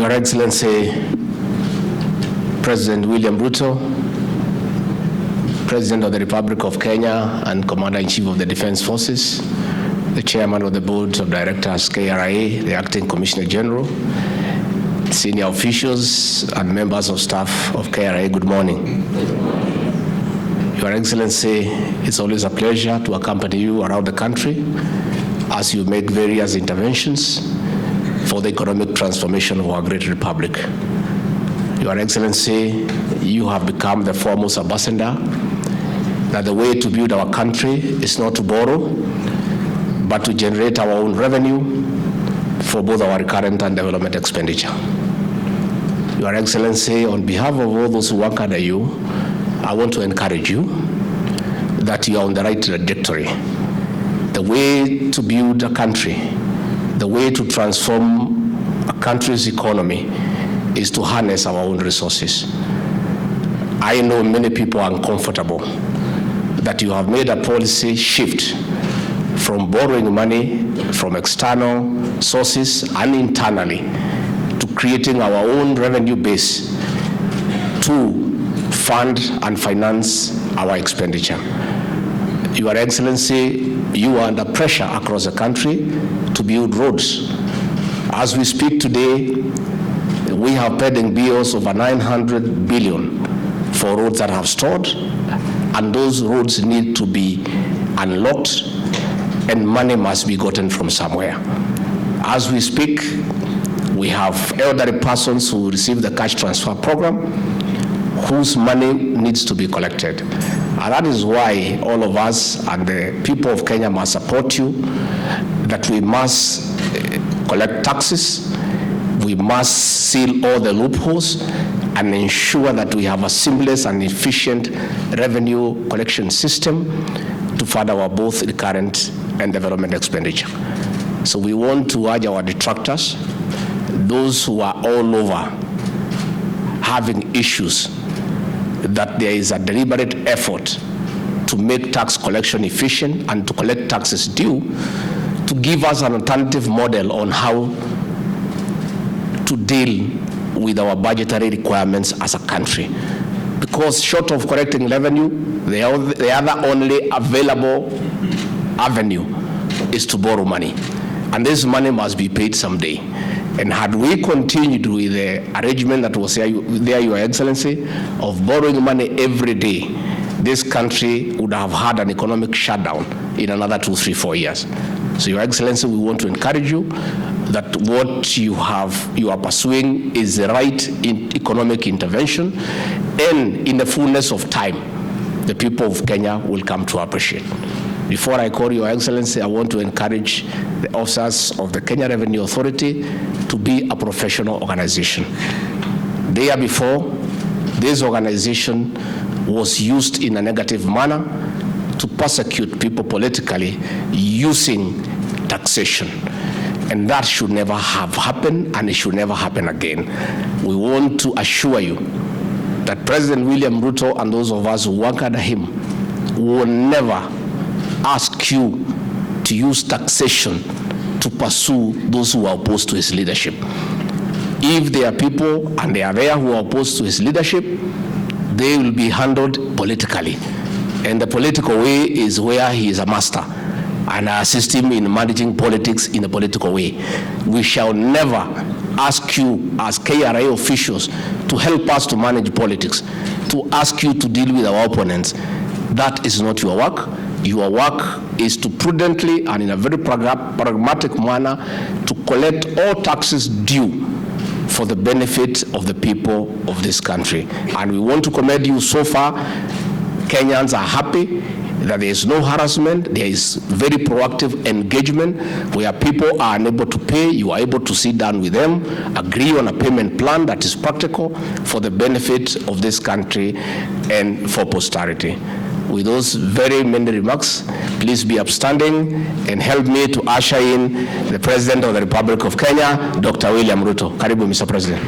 Your Excellency, President William Ruto, President of the Republic of Kenya and Commander-in-Chief of the Defense Forces, the Chairman of the Board of Directors, KRA, the Acting Commissioner General, senior officials and members of staff of KRA, good morning. Your Excellency, it's always a pleasure to accompany you around the country as you make various interventions for the economic transformation of our great republic. Your Excellency, you have become the foremost ambassador that the way to build our country is not to borrow, but to generate our own revenue for both our recurrent and development expenditure. Your Excellency, on behalf of all those who work under you, I want to encourage you that you are on the right trajectory. The way to build a country, the way to transform a country's economy is to harness our own resources. I know many people are uncomfortable that you have made a policy shift from borrowing money from external sources and internally to creating our own revenue base to fund and finance our expenditure. Your Excellency, you are under pressure across the country to build roads. As we speak today, we have pending bills over 900 billion for roads that have stalled, and those roads need to be unlocked and money must be gotten from somewhere. As we speak, we have elderly persons who receive the cash transfer program whose money needs to be collected. And that is why all of us and the people of Kenya must support you, that we must collect taxes, we must seal all the loopholes and ensure that we have a seamless and efficient revenue collection system to fund our both recurrent and development expenditure. So we want to urge our detractors, those who are all over having issues, that there is a deliberate effort to make tax collection efficient and to collect taxes due, to give us an alternative model on how to deal with our budgetary requirements as a country. Because short of collecting revenue, the other only available avenue is to borrow money. And this money must be paid someday. And had we continued with the arrangement that was there, Your Excellency, of borrowing money every day, this country would have had an economic shutdown in another 2, 3, 4 years. So, Your Excellency, we want to encourage you that what you are pursuing is the right economic intervention, and in the fullness of time, the people of Kenya will come to appreciate. Before I call Your Excellency, I want to encourage the officers of the Kenya Revenue Authority to be a professional organization. The year before, this organization was used in a negative manner to persecute people politically using taxation. And that should never have happened, and it should never happen again. We want to assure you that President William Ruto and those of us who work under him will never ask you to use taxation to pursue those who are opposed to his leadership. If there are people, and they are there, who are opposed to his leadership, they will be handled politically. And the political way is where he is a master, and I assist him in managing politics in a political way. We shall never ask you as KRA officials to help us to manage politics, to ask you to deal with our opponents. That is not your work. Your work is to prudently and in a very pragmatic manner to collect all taxes due for the benefit of the people of this country. And we want to commend you so far. Kenyans are happy that there is no harassment. There is very proactive engagement where people are unable to pay. You are able to sit down with them, agree on a payment plan that is practical for the benefit of this country and for posterity. With those very many remarks, please be upstanding and help me to usher in the President of the Republic of Kenya, Dr. William Ruto. Karibu, Mr. President.